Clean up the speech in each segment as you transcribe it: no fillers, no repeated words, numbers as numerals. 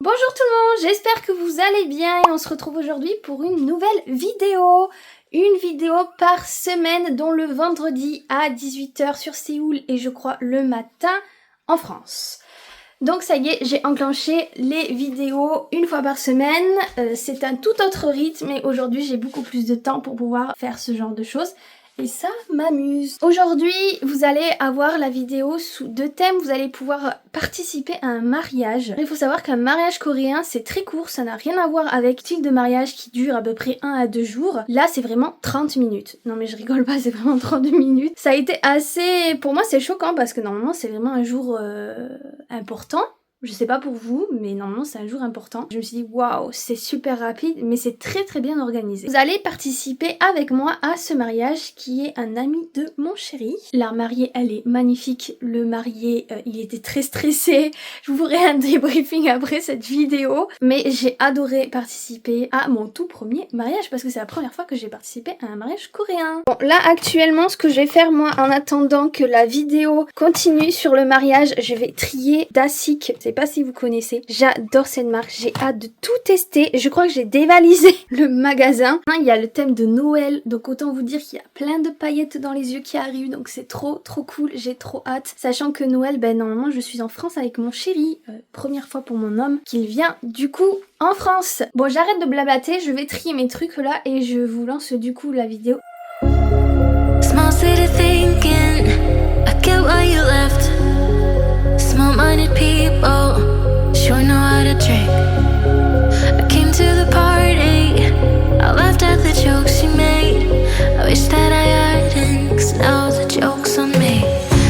Bonjour tout le monde, j'espère que vous allez bien et on se retrouve aujourd'hui pour une nouvelle vidéo. Une vidéo par semaine, dont le vendredi à 18 h sur Séoul et je crois le matin en France. Donc ça y est, j'ai enclenché les vidéos une fois par semaine. C'est un tout autre rythme et aujourd'hui j'ai beaucoup plus de temps pour pouvoir faire ce genre de choses. Et ça m'amuse. Aujourd'hui, vous allez avoir la vidéo sous deux thèmes. Vous allez pouvoir participer à un mariage. Il faut savoir qu'un mariage coréen, c'est très court. Ça n'a rien à voir avec le style de mariage qui dure à peu près 1 à 2 jours. Là, c'est vraiment 30 minutes. Non mais je rigole pas, c'est vraiment 30 minutes. Ça a été assez... Pour moi, c'est choquant parce que normalement, c'est vraiment un jour important. Je sais pas pour vous, mais normalement c'est un jour important. Je me suis dit waouh, c'est super rapide, mais c'est très très bien organisé. Vous allez participer avec moi à ce mariage qui est un ami de mon chéri. La mariée, elle est magnifique. Le marié, il était très stressé. Je vous ferai un débriefing après cette vidéo. Mais j'ai adoré participer à mon tout premier mariage parce que c'est la première fois que j'ai participé à un mariage coréen. Bon, là actuellement, ce que je vais faire moi en attendant que la vidéo continue sur le mariage, je vais trier Dasik. Je sais pas si vous connaissez, j'adore cette marque, j'ai hâte de tout tester. Je crois que j'ai dévalisé le magasin. Il y a le thème de Noël, donc autant vous dire qu'il y a plein de paillettes dans les yeux qui arrivent, donc c'est trop cool, j'ai trop hâte. Sachant que Noël, ben normalement je suis en France avec mon chéri, première fois pour mon homme, qu'il vient du coup en France. Bon, j'arrête de blablater, je vais trier mes trucs là et je vous lance du coup la vidéo. Small city thinking, I get why you left. Small-minded people sure know how to drink. I came to the party, I laughed at the jokes you made. I wish that I hadn't, 'cause now the joke's on me.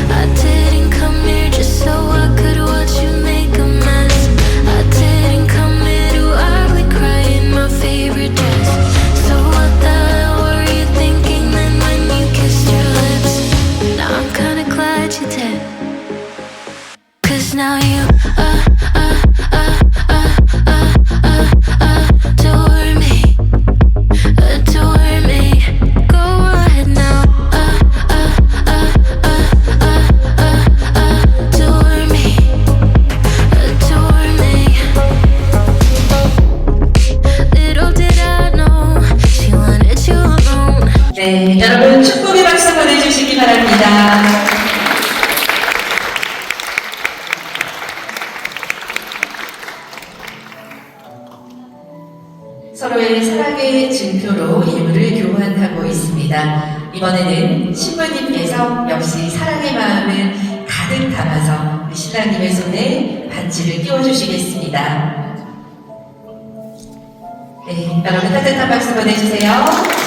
I didn't come here just so I could watch you make a mess. I didn't come here to ugly cry in my favorite dress. So what the hell were you thinking then when you kissed your lips? Now I'm kinda glad you did. Now you adore me, adore me. Go ahead now, adore me, adore me. Little did I know she wanted you alone. 네, 여러분 축복의 박수 보내주시기 바랍니다. 서로의 사랑의 증표로 예물을 교환하고 있습니다. 이번에는 신부님께서 역시 사랑의 마음을 가득 담아서 우리 신랑님의 손에 반지를 끼워주시겠습니다. 네, 여러분 따뜻한 박수 보내주세요.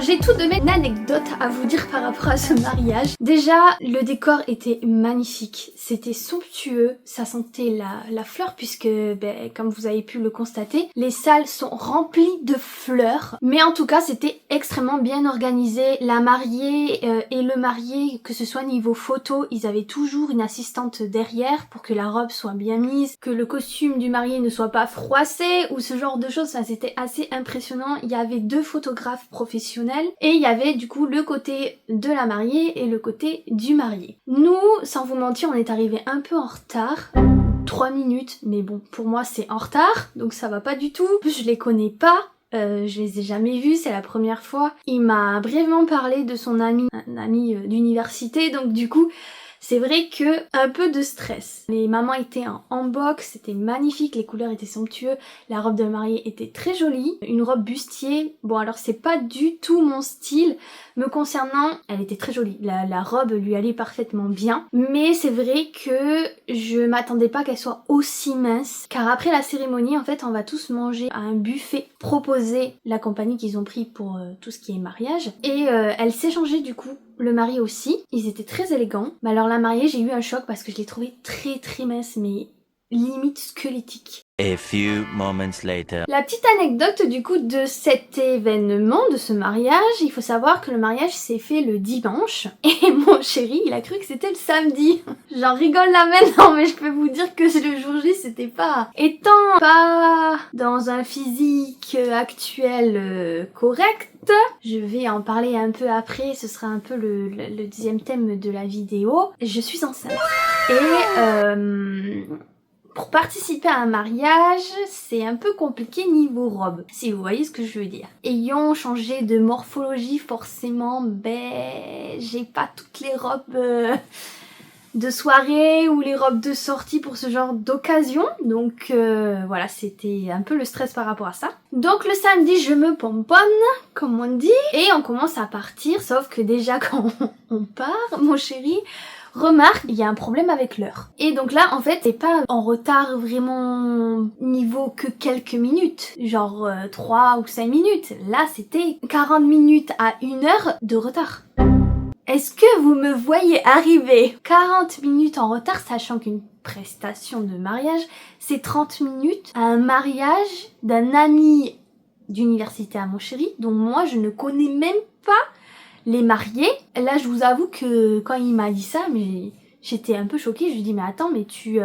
J'ai tout de même une anecdote à vous dire par rapport à ce mariage. Déjà, le décor était magnifique, c'était somptueux, ça sentait la fleur puisque, ben, comme vous avez pu le constater, les salles sont remplies de fleurs. Mais en tout cas, c'était extrêmement bien organisé. La mariée et le marié, que ce soit niveau photo, ils avaient toujours une assistante derrière pour que la robe soit bien mise, que le costume du marié ne soit pas froissé ou ce genre de choses. Ça, c'était assez impressionnant. Il y avait 2 photographes professionnels et il y avait du coup le côté de la mariée et le côté du marié. Nous, sans vous mentir, on est arrivés un peu en retard. 3 minutes, mais bon, pour moi c'est en retard, donc ça va pas du tout. En plus, je les connais pas. je les ai jamais vus, c'est la première fois. Il m'a brièvement parlé de son ami, un ami d'université, donc du coup c'est vrai que un peu de stress. Les mamans étaient en hanbok, c'était magnifique, les couleurs étaient somptueuses, la robe de mariée était très jolie, une robe bustier. Bon alors c'est pas du tout mon style, me concernant, elle était très jolie, la robe lui allait parfaitement bien, mais c'est vrai que je m'attendais pas qu'elle soit aussi mince, car après la cérémonie en fait on va tous manger à un buffet proposé, la compagnie qu'ils ont pris pour tout ce qui est mariage, et elle s'est changée du coup. Le mari aussi, ils étaient très élégants. Mais alors la mariée, j'ai eu un choc parce que je l'ai trouvée très mince, mais limite squelettique. A few moments later. La petite anecdote du coup de cet événement, de ce mariage, il faut savoir que le mariage s'est fait le dimanche et mon chéri il a cru que c'était le samedi. J'en rigole là maintenant mais je peux vous dire que le jour J c'était pas. Étant pas dans un physique actuel correct, je vais en parler un peu après, ce sera un peu le deuxième thème de la vidéo. Je suis enceinte et pour participer à un mariage, c'est un peu compliqué niveau robe, si vous voyez ce que je veux dire. Ayant changé de morphologie, forcément, j'ai pas toutes les robes de soirée ou les robes de sortie pour ce genre d'occasion. Donc voilà, c'était un peu le stress par rapport à ça. Donc le samedi, je me pomponne, comme on dit, et on commence à partir, sauf que déjà quand on part, mon chéri remarque, il y a un problème avec l'heure. Et donc là, en fait, c'est pas en retard vraiment niveau que quelques minutes, genre 3 ou 5 minutes. Là, c'était 40 minutes à 1 heure de retard. Est-ce que vous me voyez arriver 40 minutes en retard, sachant qu'une prestation de mariage, c'est 30 minutes à un mariage d'un ami d'université à mon chéri, dont moi, je ne connais même pas les mariés. Là je vous avoue que quand il m'a dit ça, mais j'étais un peu choquée. Je lui dis mais attends, mais tu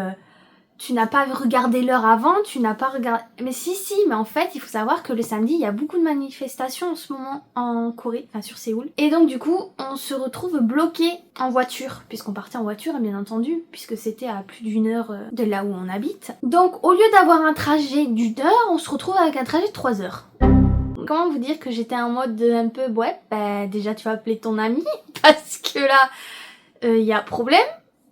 n'as pas regardé l'heure avant, tu n'as pas regardé... Mais si, mais en fait il faut savoir que le samedi il y a beaucoup de manifestations en ce moment en Corée, enfin sur Séoul. Et donc du coup on se retrouve bloqué en voiture, puisqu'on partait en voiture bien entendu, puisque c'était à plus d'1 heure de là où on habite. Donc au lieu d'avoir un trajet d'1 heure, on se retrouve avec un trajet de 3 heures. Comment vous dire que j'étais en mode un peu ouais, déjà tu vas appeler ton ami parce que là il y a problème.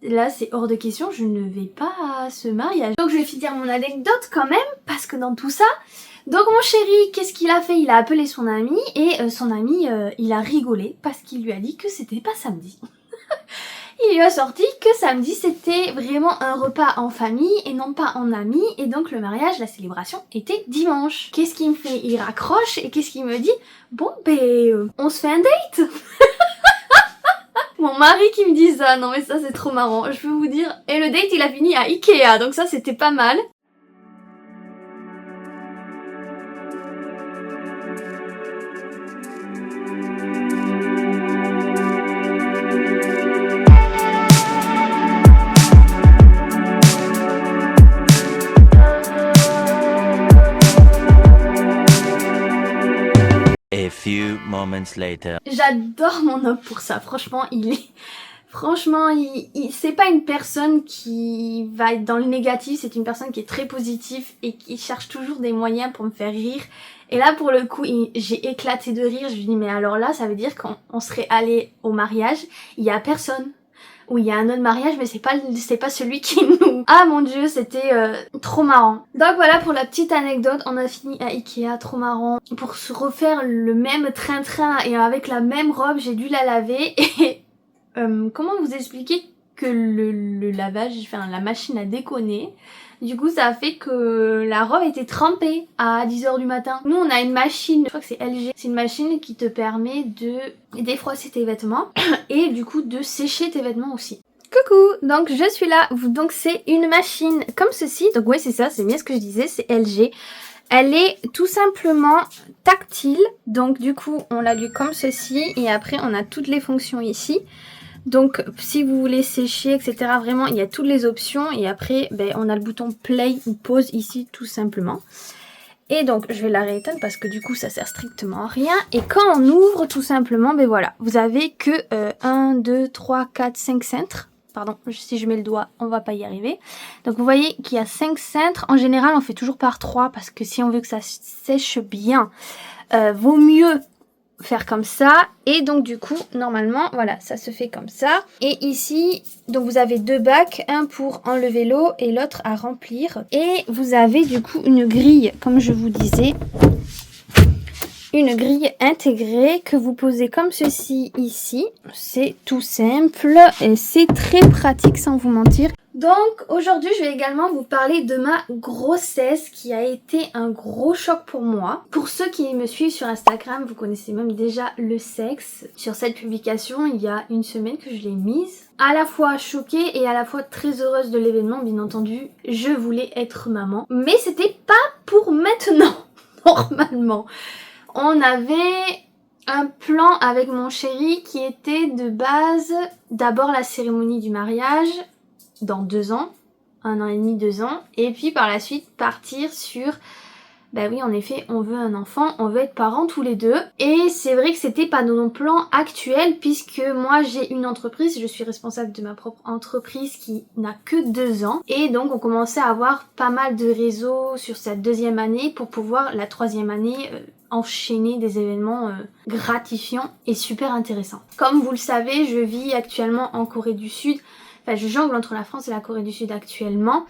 Là c'est hors de question, je ne vais pas à ce mariage. Donc je vais finir mon anecdote quand même parce que dans tout ça, donc mon chéri qu'est-ce qu'il a fait? Il a appelé son ami et son ami il a rigolé parce qu'il lui a dit que c'était pas samedi. Il lui a sorti que samedi c'était vraiment un repas en famille et non pas en amis, et donc le mariage, la célébration était dimanche. Qu'est-ce qu'il me fait? Il raccroche et qu'est-ce qu'il me dit? Bon on se fait un date. Mon mari qui me dit ça, non mais ça c'est trop marrant, je peux vous dire. Et le date il a fini à Ikea, donc ça c'était pas mal. A few moments later. J'adore mon homme pour ça, franchement c'est pas une personne qui va être dans le négatif, c'est une personne qui est très positive et qui cherche toujours des moyens pour me faire rire. Et là pour le coup j'ai éclaté de rire, je lui dis mais alors là ça veut dire qu'on serait allé au mariage, il y a personne. Où il y a un autre mariage mais c'est pas celui qui nous... Ah mon dieu, c'était trop marrant. Donc voilà pour la petite anecdote, on a fini à Ikea, trop marrant. Pour se refaire le même train-train et avec la même robe, j'ai dû la laver et... comment vous expliquer que le lavage, enfin la machine a déconné. Du coup ça a fait que la robe était trempée à 10h du matin. Nous on a une machine, je crois que c'est LG, c'est une machine qui te permet de défroisser tes vêtements et du coup de sécher tes vêtements aussi. Coucou, donc je suis là, donc c'est une machine comme ceci, donc ouais c'est ça, c'est bien ce que je disais, c'est LG. Elle est tout simplement tactile, donc du coup on l'allume comme ceci et après on a toutes les fonctions ici. Donc si vous voulez sécher etc, vraiment il y a toutes les options et après on a le bouton play ou pause ici tout simplement. Et donc je vais la rééteindre parce que du coup ça sert strictement à rien. Et quand on ouvre tout simplement, voilà, vous avez que 1, 2, 3, 4, 5 cintres. Pardon, si je mets le doigt, on va pas y arriver. Donc vous voyez qu'il y a 5 cintres. En général, on fait toujours par 3 parce que si on veut que ça sèche bien, vaut mieux faire comme ça. Et donc du coup, normalement, voilà, ça se fait comme ça. Et ici, donc vous avez 2 bacs, un pour enlever l'eau et l'autre à remplir. Et vous avez du coup une grille, comme je vous disais. Une grille intégrée que vous posez comme ceci ici. C'est tout simple et c'est très pratique sans vous mentir. Donc aujourd'hui je vais également vous parler de ma grossesse qui a été un gros choc pour moi. Pour ceux qui me suivent sur Instagram, vous connaissez même déjà le sexe. Sur cette publication il y a une semaine que je l'ai mise. À la fois choquée et à la fois très heureuse de l'événement, bien entendu. Je voulais être maman. Mais c'était pas pour maintenant, normalement. On avait un plan avec mon chéri qui était de base d'abord la cérémonie du mariage dans 2 ans, 1 an et demi, 2 ans, et puis par la suite partir sur, bah oui en effet on veut un enfant, on veut être parents tous les deux, et c'est vrai que c'était pas dans nos plans actuels puisque moi j'ai une entreprise, je suis responsable de ma propre entreprise qui n'a que 2 ans, et donc on commençait à avoir pas mal de réseaux sur cette 2e année pour pouvoir la 3e année enchaîner des événements gratifiants et super intéressants. Comme vous le savez, je vis actuellement en Corée du Sud, enfin je jongle entre la France et la Corée du Sud actuellement,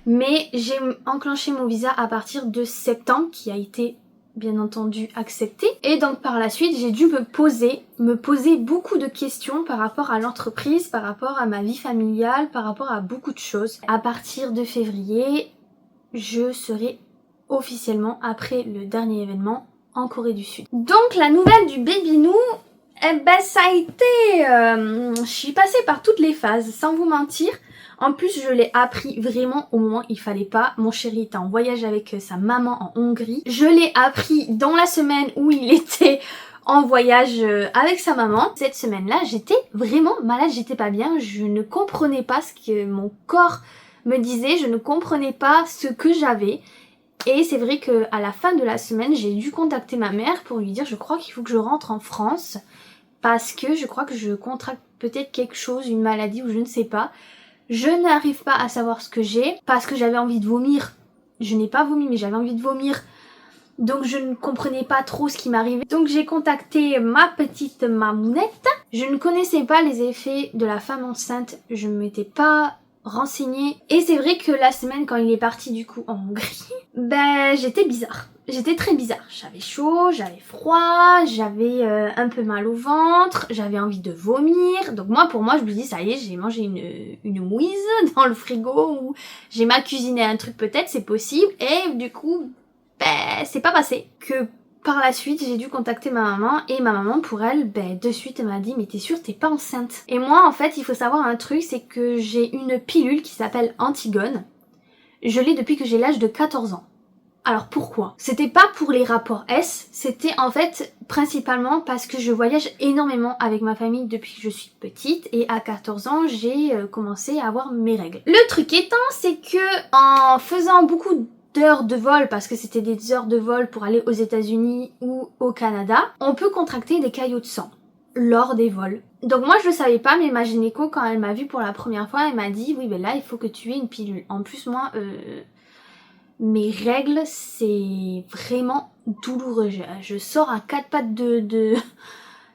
mais j'ai enclenché mon visa à partir de septembre qui a été bien entendu accepté, et donc par la suite j'ai dû me poser beaucoup de questions par rapport à l'entreprise, par rapport à ma vie familiale, par rapport à beaucoup de choses. À partir de février, je serai officiellement, après le dernier événement, en Corée du Sud. Donc la nouvelle du baby nous, eh ben ça a été... je suis passée par toutes les phases, sans vous mentir. En plus je l'ai appris vraiment au moment où il fallait pas. Mon chéri était en voyage avec sa maman en Hongrie. Je l'ai appris dans la semaine où il était en voyage avec sa maman. Cette semaine-là, j'étais vraiment malade, j'étais pas bien. Je ne comprenais pas ce que mon corps me disait, je ne comprenais pas ce que j'avais. Et c'est vrai qu'à la fin de la semaine, j'ai dû contacter ma mère pour lui dire je crois qu'il faut que je rentre en France parce que je crois que je contracte peut-être quelque chose, une maladie ou je ne sais pas. Je n'arrive pas à savoir ce que j'ai parce que j'avais envie de vomir. Je n'ai pas vomi mais j'avais envie de vomir. Donc je ne comprenais pas trop ce qui m'arrivait. Donc j'ai contacté ma petite mamounette. Je ne connaissais pas les effets de la femme enceinte. Je ne m'étais pas renseignée. Et c'est vrai que la semaine quand il est parti du coup en Hongrie, ben j'étais bizarre. J'étais très bizarre. J'avais chaud, j'avais froid, j'avais un peu mal au ventre, j'avais envie de vomir. Donc moi pour moi je me dis ça y est, j'ai mangé une mouise dans le frigo ou j'ai mal cuisiné un truc peut-être, c'est possible. Et du coup ben c'est pas passé. Que par la suite j'ai dû contacter ma maman et ma maman pour elle ben de suite elle m'a dit mais t'es sûre t'es pas enceinte. Et moi en fait il faut savoir un truc, c'est que j'ai une pilule qui s'appelle Antigone. Je l'ai depuis que j'ai l'âge de 14 ans. Alors pourquoi? C'était pas pour les rapports S, c'était en fait principalement parce que je voyage énormément avec ma famille depuis que je suis petite et à 14 ans j'ai commencé à avoir mes règles. Le truc étant c'est que en faisant beaucoup d'heures de vol, parce que c'était des heures de vol pour aller aux États-Unis ou au Canada, on peut contracter des caillots de sang lors des vols. Donc moi je le savais pas, mais ma gynéco quand elle m'a vue pour la première fois elle m'a dit oui ben là il faut que tu aies une pilule. En plus moi mes règles c'est vraiment douloureux, je sors à 4 pattes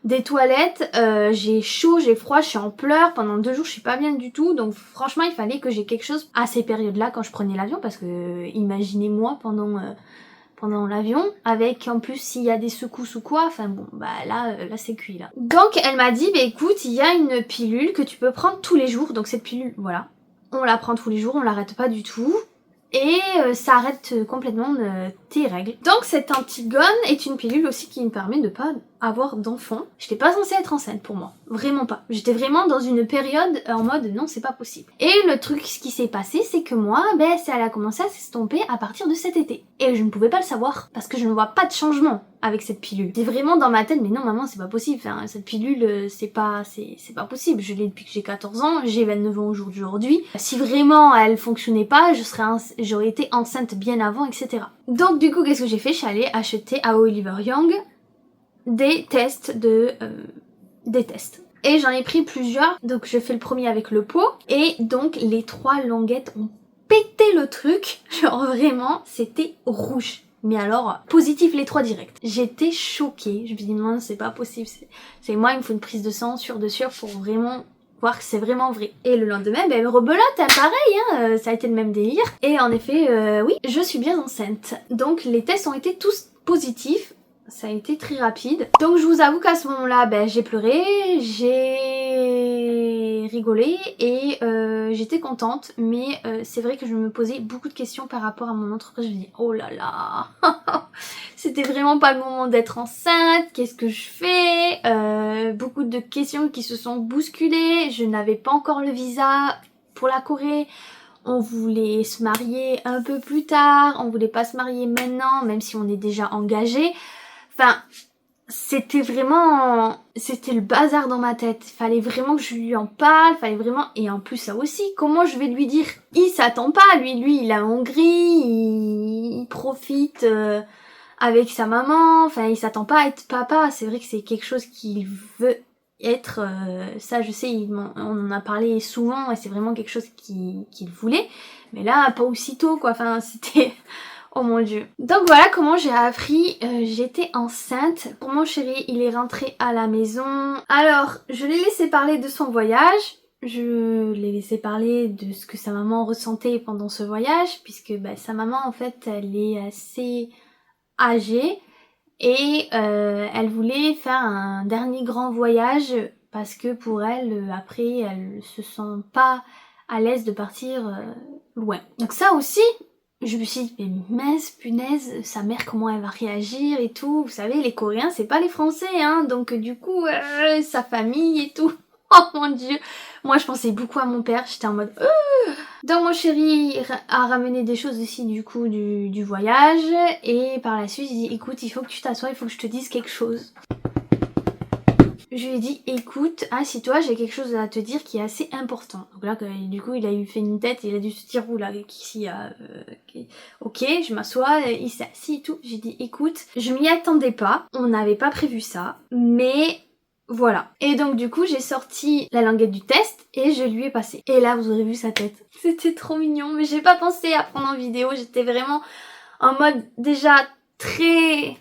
des toilettes, j'ai chaud, j'ai froid, je suis en pleurs, pendant 2 jours je suis pas bien du tout, donc franchement il fallait que j'ai quelque chose à ces périodes là quand je prenais l'avion, parce que imaginez-moi pendant l'avion, avec en plus s'il y a des secousses ou quoi, enfin bon bah là c'est cuit là. Donc elle m'a dit bah écoute il y a une pilule que tu peux prendre tous les jours, donc cette pilule voilà, on la prend tous les jours, on l'arrête pas du tout. Et ça arrête complètement tes règles. Donc cette Antigone est une pilule aussi qui me permet de pas avoir d'enfant. J'étais pas censée être enceinte pour moi, vraiment pas. J'étais vraiment dans une période en mode non c'est pas possible. Et le truc ce qui s'est passé c'est que moi ben elle a commencé à s'estomper à partir de cet été. Et je ne pouvais pas le savoir parce que je ne vois pas de changement avec cette pilule. C'est vraiment dans ma tête mais non maman c'est pas possible, enfin, cette pilule c'est pas possible. Je l'ai depuis que j'ai 14 ans, j'ai 29 ans aujourd'hui. Si vraiment elle fonctionnait pas j'aurais été enceinte bien avant etc. Donc du coup qu'est-ce que j'ai fait? Je suis allée acheter à Oliver Young des tests Et j'en ai pris plusieurs, donc je fais le premier avec le pot. Et donc les 3 languettes ont pété le truc. Genre vraiment, c'était rouge. Mais alors, positif les 3 directs. J'étais choquée. Je me dis non, c'est pas possible. C'est moi, il me faut une prise de sang sûr pour vraiment voir que c'est vraiment vrai. Et le lendemain, ben rebelote, hein, pareil, ça a été le même délire. Et en effet, oui, je suis bien enceinte. Donc les tests ont été tous positifs. Ça a été très rapide. Donc je vous avoue qu'à ce moment-là, ben, j'ai pleuré, j'ai rigolé et j'étais contente. Mais c'est vrai que je me posais beaucoup de questions par rapport à mon entreprise. Je me dis, oh là là, c'était vraiment pas le moment d'être enceinte. Qu'est-ce que je fais? Beaucoup de questions qui se sont bousculées. Je n'avais pas encore le visa pour la Corée. On voulait se marier un peu plus tard. On voulait pas se marier maintenant, même si on est déjà engagé. Enfin, c'était le bazar dans ma tête. Fallait vraiment que je lui en parle, fallait vraiment... Et en plus, ça aussi, comment je vais lui dire? Il s'attend pas, lui, il est en Hongrie, il profite avec sa maman, enfin, il s'attend pas à être papa. C'est vrai que c'est quelque chose qu'il veut être, ça je sais, on en a parlé souvent, et c'est vraiment quelque chose qu'il voulait. Mais là, pas aussitôt, quoi, enfin, c'était... Oh mon dieu. Donc voilà comment j'ai appris, j'étais enceinte. Pour mon chéri, il est rentré à la maison. Alors, je l'ai laissé parler de son voyage. Je l'ai laissé parler de ce que sa maman ressentait pendant ce voyage. Puisque bah, sa maman, en fait, elle est assez âgée. Et elle voulait faire un dernier grand voyage. Parce que pour elle, après, elle se sent pas à l'aise de partir loin. Donc ça aussi... Je me suis dit, mais mince, punaise, sa mère, comment elle va réagir et tout. Vous savez, les Coréens, c'est pas les Français, hein. Donc, du coup, sa famille et tout. Oh mon dieu. Moi, je pensais beaucoup à mon père. J'étais en mode... Donc, mon chéri a ramené des choses aussi, du coup, du voyage. Et par la suite, j'ai dit, écoute, il faut que tu t'assoies, il faut que je te dise quelque chose. Je lui ai dit, écoute, assis-toi, j'ai quelque chose à te dire qui est assez important. Donc là, du coup, il a eu fait une tête, il a dû se dire, oula, ici, ok, je m'assois, il s'est assis et tout. J'ai dit, écoute, je m'y attendais pas, on n'avait pas prévu ça, mais voilà. Et donc, du coup, j'ai sorti la languette du test et je lui ai passé. Et là, vous aurez vu sa tête. C'était trop mignon, mais j'ai pas pensé à prendre en vidéo, j'étais vraiment en mode déjà très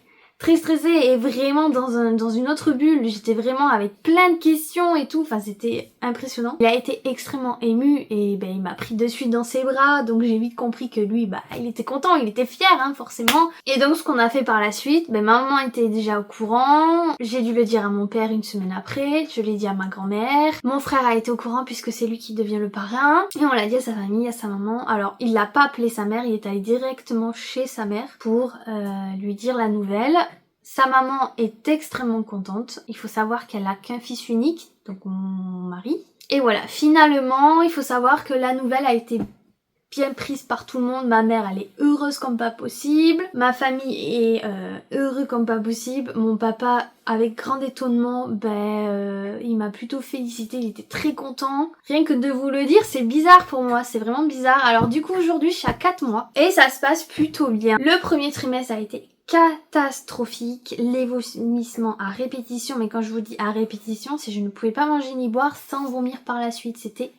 stressée et vraiment dans une autre bulle. J'étais vraiment avec plein de questions et tout, enfin c'était impressionnant. Il a été extrêmement ému et ben il m'a pris de suite dans ses bras, donc j'ai vite compris que lui, bah il était content, il était fier hein, forcément. Et donc ce qu'on a fait par la suite, ben ma maman était déjà au courant, j'ai dû le dire à mon père une semaine après, je l'ai dit à ma grand-mère, mon frère a été au courant puisque c'est lui qui devient le parrain, et on l'a dit à sa famille, à sa maman. Alors il l'a pas appelé sa mère, il est allé directement chez sa mère pour lui dire la nouvelle. Sa maman est extrêmement contente. Il faut savoir qu'elle a qu'un fils unique, donc mon mari. Et voilà, finalement, il faut savoir que la nouvelle a été bien prise par tout le monde. Ma mère, elle est heureuse comme pas possible. Ma famille est heureux comme pas possible. Mon papa, avec grand étonnement, il m'a plutôt félicité. Il était très content. Rien que de vous le dire, c'est bizarre pour moi. C'est vraiment bizarre. Alors du coup, aujourd'hui, je suis à 4 mois. Et ça se passe plutôt bien. Le premier trimestre a été catastrophique, les vomissements à répétition, mais quand je vous dis à répétition, c'est que je ne pouvais pas manger ni boire sans vomir par la suite, c'était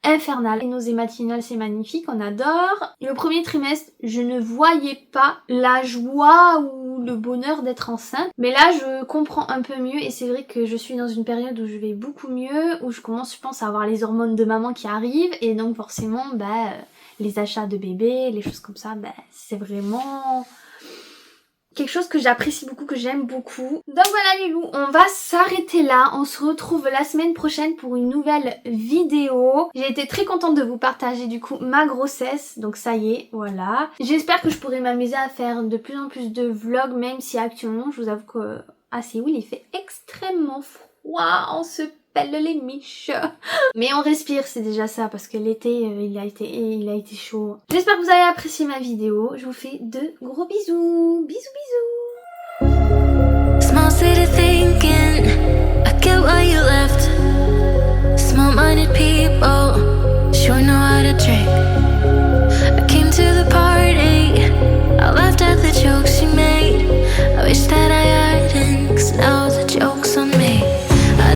infernal. Les nausées matinales, c'est magnifique, on adore. Le premier trimestre, je ne voyais pas la joie ou le bonheur d'être enceinte, mais là je comprends un peu mieux et c'est vrai que je suis dans une période où je vais beaucoup mieux, où je commence je pense à avoir les hormones de maman qui arrivent et donc forcément les achats de bébés, les choses comme ça, c'est vraiment... quelque chose que j'apprécie beaucoup, que j'aime beaucoup. Donc voilà les loups, on va s'arrêter là. On se retrouve la semaine prochaine pour une nouvelle vidéo. J'ai été très contente de vous partager du coup ma grossesse. Donc ça y est, voilà. J'espère que je pourrai m'amuser à faire de plus en plus de vlogs, même si actuellement, je vous avoue qu'à Séoul, il fait extrêmement froid. On se pèle les miches. Mais on respire, c'est déjà ça, parce que l'été, il a été chaud. J'espère que vous avez apprécié ma vidéo. Je vous fais de gros bisous. Bisous, bisous. Small city thinking, I get why you left. Small-minded people.